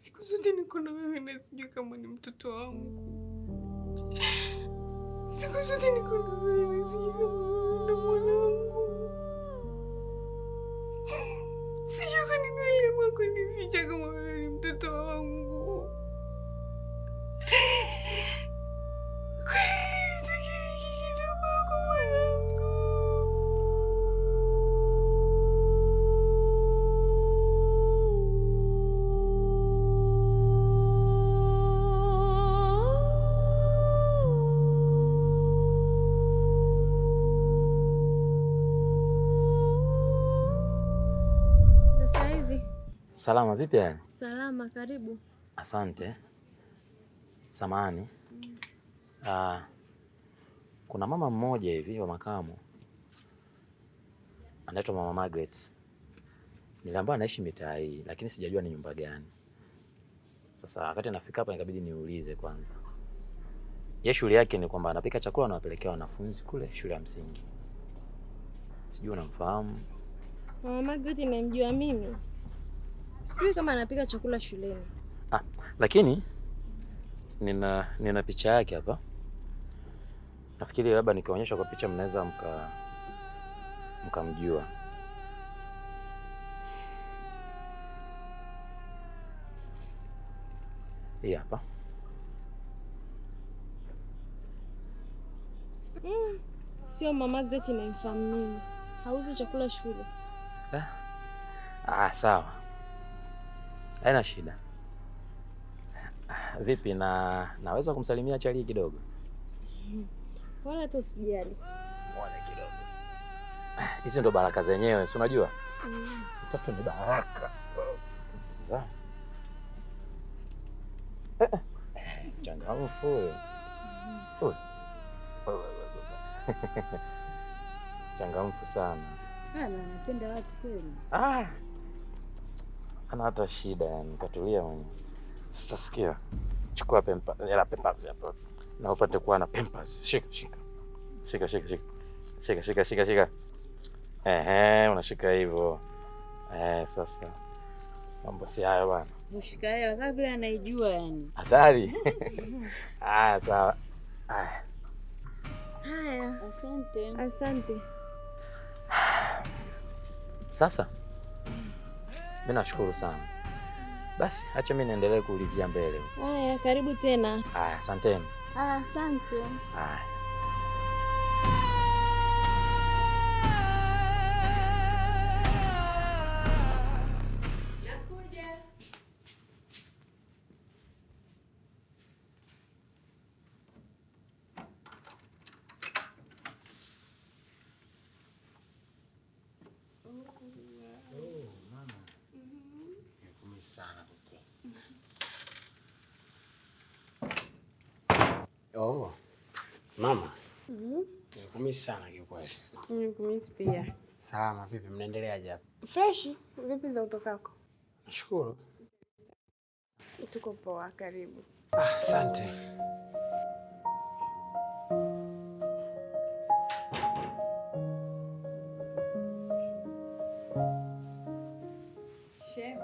Siku zote niko na wewe na sijui kama ni mtoto wangu. Siku zote niko na wewe na sijui kama wewe ni mwanangu. Sijui kwa nini uliamua kunificha kama wewe ni mtoto wangu. Kwa nini sitaki hiki kitu kwako mwanangu? Salama, vipi yani? Salama, karibu. Asante. Samahani. Kuna mama mmoja hivi wa makamo anaitwa Mama Margaret. Niliambiwa anaishi mitaa hii, lakini sijajua ni nyumba gani. Sasa wakati nafika hapa nikabidi niulize kwanza. Yeye shughuli yake ni kwamba anapika chakula na anawapelekea wanafunzi kule shule ya msingi. Sijui unamfahamu? Mama Margaret namjua mimi. Sijui kama anapika chakula shuleni. Lakini nina picha yake hapa. Nafikiri labda nikionyesha kwa picha mnaweza mkamjua. Hii hapa. Sio Mama Margaret namfahamu mimi. Hauzi chakula shule. Sawa. Haina shida. Vipi naweza kumsalimia Charlie kidogo? Wala hata usijali. Muone kidogo. Hizi ndo baraka zenyewe, si unajua? Mtoto ni baraka. Changamfu. Changamfu sana. Anapenda watu kweli. Ana hata shida yani, katulia mwenyewe. Sasa sikia. Chukua Pampers hapo. Na upate kuwa na Pampers. Shika. Shika. Unashika hivyo. Sasa. Mambo si hayo bwana. Ushika hela kama vile anaijua yani. Hatari. Sawa. Haya, asante. Sasa mimi nashukuru sana. Basi acha mimi niendelee kuulizia mbele. Haya, karibu tena. Asanteni. Asante. Mama. Nimekumisi sana kiukweli. Nimekumisi pia. Salama, vipi mnaendeleaje hapa? Fresh, vipi za utokako? Nashukuru. Tuko poa, karibu. Asante. Chef.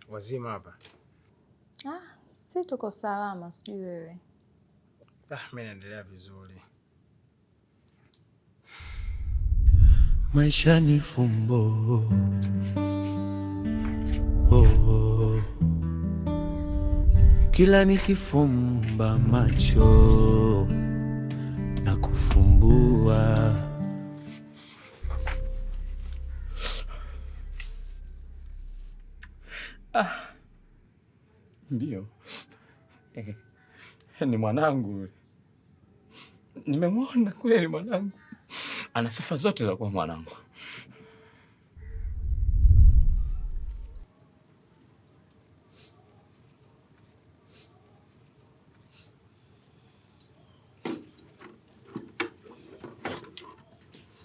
Wazima hapa? Si tuko salama, sijui wewe. Mimi naendelea vizuri. Maisha ni fumbo. Kila nikifumba macho na kufumbua, Ndio. Ni mwanangu. Nimemwona kweli mwanangu. Ana sifa zote za kuwa mwanangu.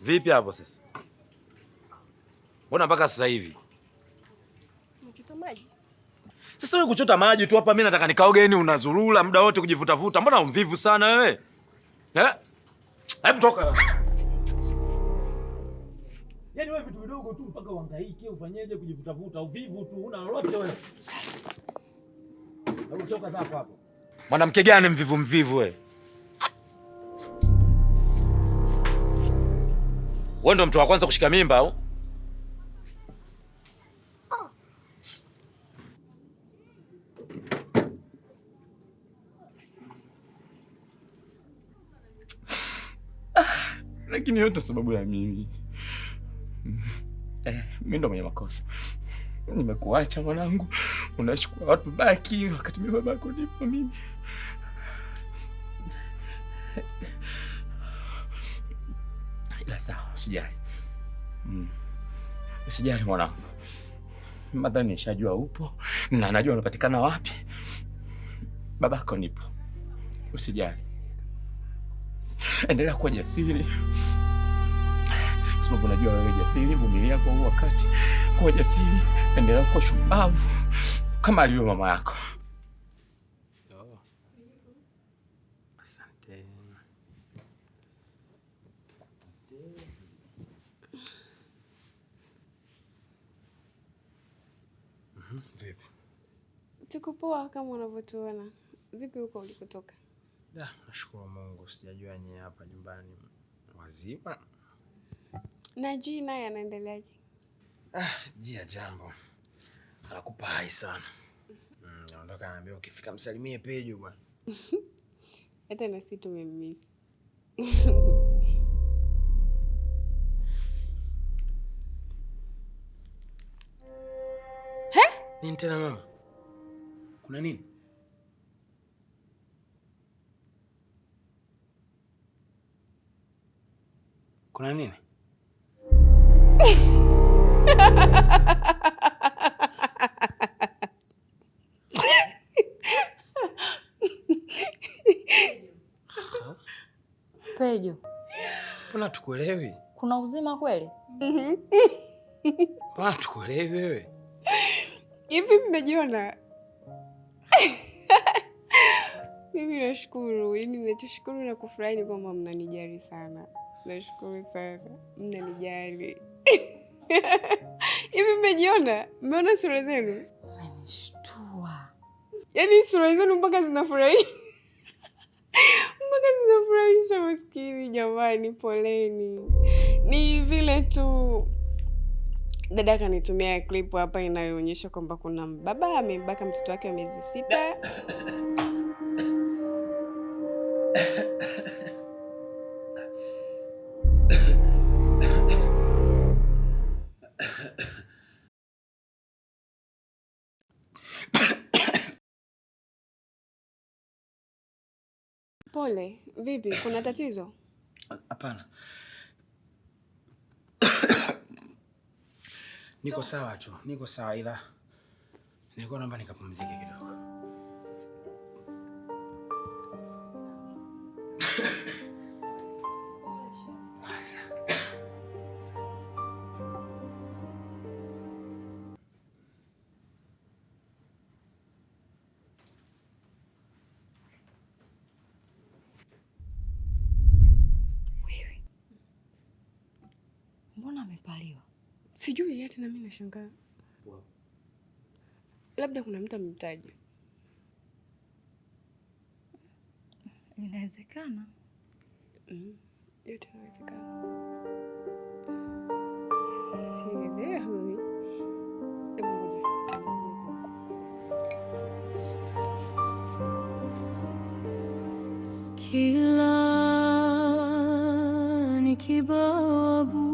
Vipi hapo sasa? Mbona mpaka sasa hivi? Mchota maji. Sasa wewe kuchota maji tu hapa, mimi nataka nikaoge, yani unazurula muda wote kujivutavuta. Mbona umvivu sana wewe? Hebu toka. Yaani wewe vitu vidogo tu mpaka uhangaike ufanyeje kujivutavuta, uvivu tu, una lolote wewe. Hebu toka zako hapo. Mwanamke gani mvivu wewe? Wewe ndo mtu wa kwanza kushika mimba au? Lakini yote sababu ya mimi. Mimi ndo mwenye makosa. Nimekuacha mwanangu, unaishi kwa watu baki wakati mimi babako nipo mimi. Ila sawa, usijali. Usijali mwanangu. Madhani nishajua upo na najua unapatikana wapi. Babako nipo. Usijali. Endelea kuwa jasiri. Sababu najua wewe jasiri, vumilia kwa wakati. Kuwa jasiri, endelea kuwa shupavu kama alivyo mama yako. Asante. Vipi? Tuko poa kama unavyotuona. Vipi huko ulikotoka? Nashukuru Mungu, sijajua nyie hapa nyumbani wazima. Na G naye anaendeleaje? Jia jambo. Anakupa hai sana. Naondoka naambia ukifika msalimie Pejo bwana. Hata na sisi tumemiss. Nini tena mama? Kuna nini? Kuna nini? Pejo. Mbona tukuelewi? Kuna uzima kweli? Mbona tukuelewi wewe? Hivi mmejiona? Mimi nashukuru, yaani ninachoshukuru na kufurahi ni kwamba mnanijali sana. Nashukuru sana, mnanijali. Hivi mmejiona? Mmeona sura zenu? Umenishtua. Yaani sura zenu mpaka zinafurahisha. Mpaka zinafurahisha maskini jamani, poleni. Ni vile tu dada kanitumia clip hapa inayoonyesha kwamba kuna baba amembaka mtoto wake wa miezi 6. Pole, vipi? Kuna tatizo? Hapana. Niko sawa tu. Niko sawa ila nilikuwa naomba nikapumzike kidogo. Mbona amepaliwa? Sijui hata na mimi nashangaa. Wow. Labda kuna mtu amemtaja. Inawezekana. Yote inawezekana. Sielewi. Hebu ngoja. Kila nikibabu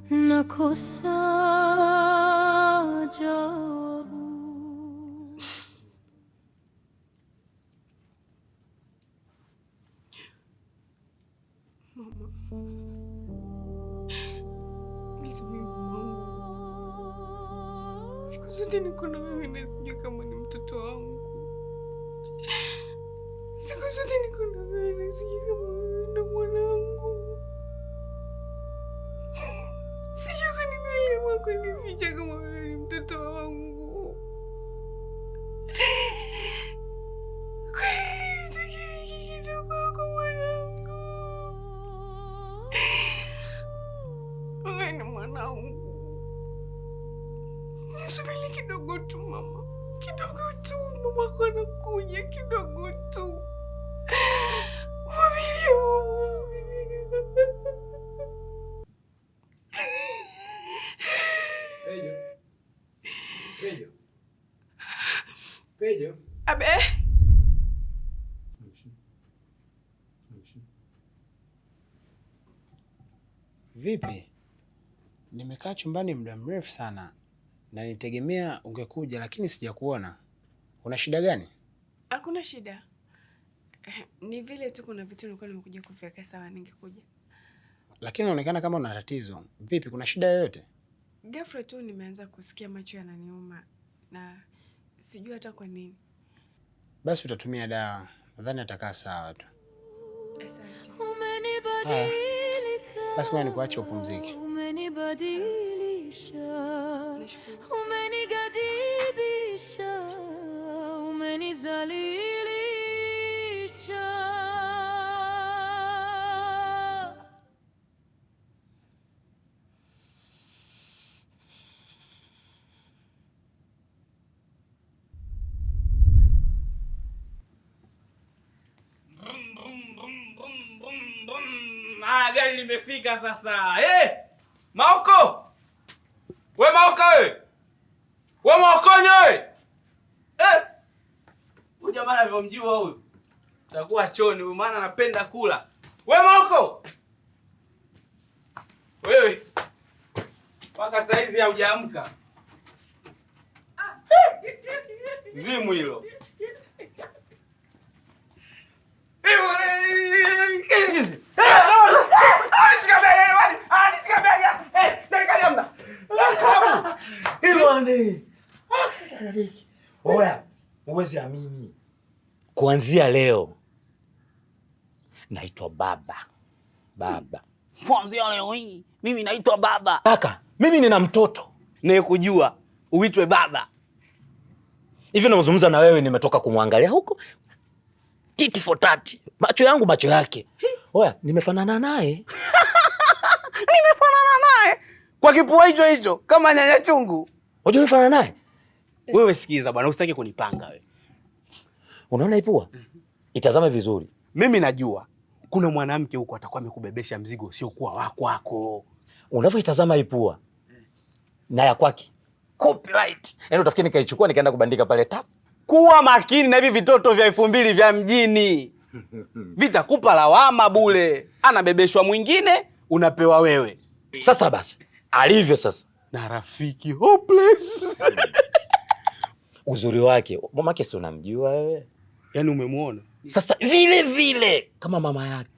nakosa jawabu. Mama. Nisamehe mama. Siku zote niko na wewe na sijui kama ni mtoto wangu. Siku zote niko na wewe na sijui kama wewe ndo mwanangu. Sijui kwa nini uliamua kunificha kama wewe ni mtoto wangu. kidogo tu, mamako anakuja kidogo tu. Vumilia mama. Pejo. Abe. Vipi? Nimekaa chumbani muda mrefu sana na nitegemea ungekuja, lakini sijakuona. Una shida gani? Hakuna shida. Ni vile tu kuna vitu nilikuwa nimekuja kuviweka sawa, ningekuja. Lakini unaonekana kama una tatizo. Vipi, kuna shida yoyote? Ghafla tu nimeanza kusikia macho yananiuma na sijui hata kwa nini. Basi utatumia dawa. Nadhani atakaa sawa tu. Asante. Basi kwa nikuache upumzike. Umenibadilisha, umenigadibisha, umenizalilisha. Gari limefika sasa. Maoko! We Maoko we! We Maokonyo we! Huyu jamaa anavyomjua huyu. Utakuwa choni huyu, maana anapenda kula. We Maoko! Wewe. Mpaka saizi haujaamka. Zimu hilo. Oya, uwezi amini. Kuanzia leo naitwa baba. Baba. Kuanzia leo hii mimi naitwa baba. Kaka, mimi nina mtoto. Nikujua uitwe baba. Hivi nazungumza na wewe, nimetoka kumwangalia huko. Titi for tati. Macho yangu macho yake. Oya, nimefanana naye. Nimefanana naye. Kwa kipua hicho hicho kama nyanya chungu. Unajua nimefanana naye? Wewe sikiza bwana, usitaki kunipanga wewe. Unaona ipua? Itazame vizuri. Mimi najua kuna mwanamke huko atakuwa amekubebesha mzigo usio kuwa wako. Unavyoitazama ipua na ya kwake copyright. Yaani utafikiri nikaichukua nikaenda kubandika pale tap. Kuwa makini na hivi vitoto vya 2000 vya mjini. Vitakupa lawama bure. Anabebeshwa mwingine, unapewa wewe. Sasa basi, alivyo sasa. Na rafiki hopeless. Uzuri wake, mamake si unamjua wewe? Yaani umemuona? Sasa vile vile kama mama yake.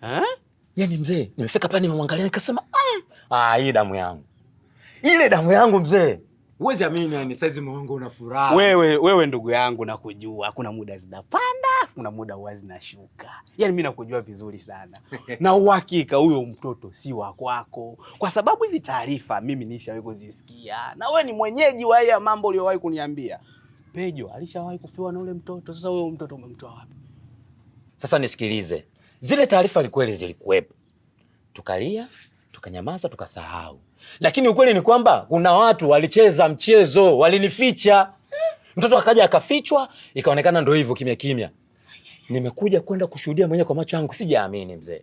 Yaani mzee, nimefika pale nimemwangalia nikasema, hii damu yangu. Ile damu yangu mzee. Uwezi amini, yani saizi moyo wangu una furaha. Wewe ndugu yangu nakujua. Kuna muda zinapanda, kuna muda huwa zinashuka. Yaani mimi nakujua vizuri sana. Na uhakika huyo mtoto si wa kwako. Kwa sababu hizi taarifa mimi nishawahi kuzisikia. Na wewe ni mwenyeji wa haya mambo uliyowahi kuniambia. Pejo alishawahi kufiwa na ule mtoto. Sasa huyo mtoto umemtoa wapi? Sasa nisikilize. Zile taarifa kweli zilikuwepo. Tukalia, tukanyamaza, tukasahau. Lakini ukweli ni kwamba kuna watu walicheza mchezo, walinificha. Mtoto akaja akafichwa, ikaonekana ndio hivyo kimya kimya. Nimekuja kwenda kushuhudia mwenyewe kwa macho yangu, sijaamini mzee.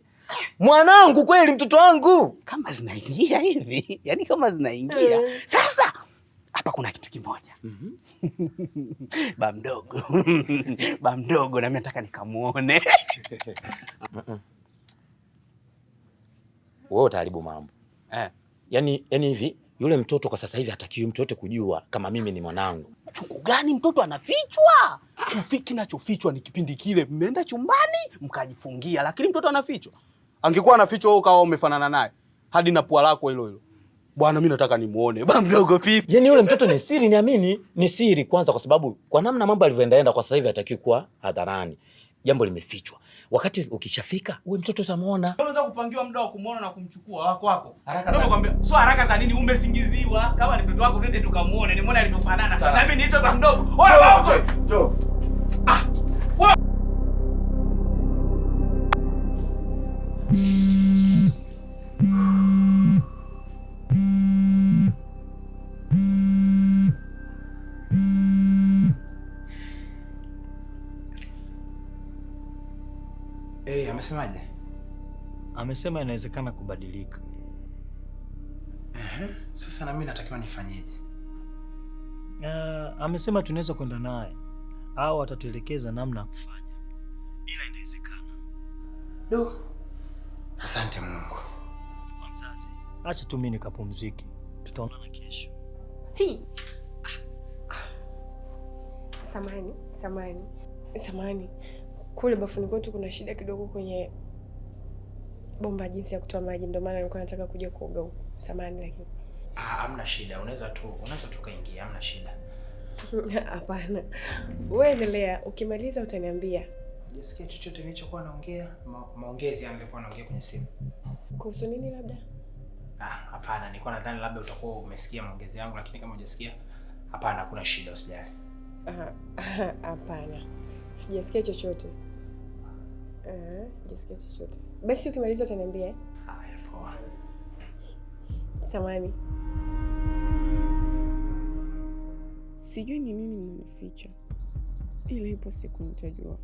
Mwanangu kweli, mtoto wangu. Kama zinaingia hivi, yani kama zinaingia. Sasa hapa kuna kitu kimoja. Ba mdogo. Ba mdogo na mimi nataka nikamuone. Wewe utaharibu mambo. Yaani hivi yule mtoto kwa sasa hivi hatakiwi mtu yote kujua kama mimi ni mwanangu. Chungu gani mtoto anafichwa? Kinachofichwa ni kipindi kile mmeenda chumbani mkajifungia, lakini mtoto anafichwa. Angekuwa anafichwa wewe kama umefanana naye. Hadi na pua lako hilo hilo. Bwana mimi nataka nimuone. Ba mdogo vipi? Yaani yule mtoto ni siri, niamini, ni siri kwanza kwa sababu kwa namna mambo yalivyoenda kwa sasa hivi hatakiwi kuwa hadharani. Jambo limefichwa. Wakati ukishafika, wewe mtoto utamuona. Unaweza kupangiwa muda wa kumuona na kumchukua wako. Haraka sana. Nakwambia, sio haraka za nini, umesingiziwa. Kama ni mtoto wako twende tukamuone. Nimuone alivyofanana. Na mimi niitwe ba mdogo. Oya Maoko. Njoo. Amesemaje? Amesema inawezekana kubadilika. Sasa na mimi natakiwa nifanyeje? Amesema tunaweza kwenda naye au atatuelekeza namna ya kufanya, ila inawezekana. Asante Mungu. Mzazi, acha tu mimi nikapumzike, tutaonana kesho. Samani. Kule bafuni kwetu kuna shida kidogo kwenye bomba jinsi ya kutoa maji, ndio maana nilikuwa nataka kuja kuoga huko. Samani lakini. Hamna shida, unaweza tu kaingia, hamna shida. Hapana. Wewe endelea, ukimaliza utaniambia. Unasikia chochote nilichokuwa naongea? Maongezi yangu nilikuwa naongea kwenye simu. Kuhusu nini labda? Hapana, nilikuwa nadhani labda utakuwa umesikia maongezi yangu, lakini kama hujasikia, hapana, hakuna shida, usijali. Hapana. Sijasikia chochote. Sijasikia chochote. Basi ukimaliza utaniambia. Haya, poa. Samani. Sijui ni nini mnanificha. Ila ipo siku nitajua.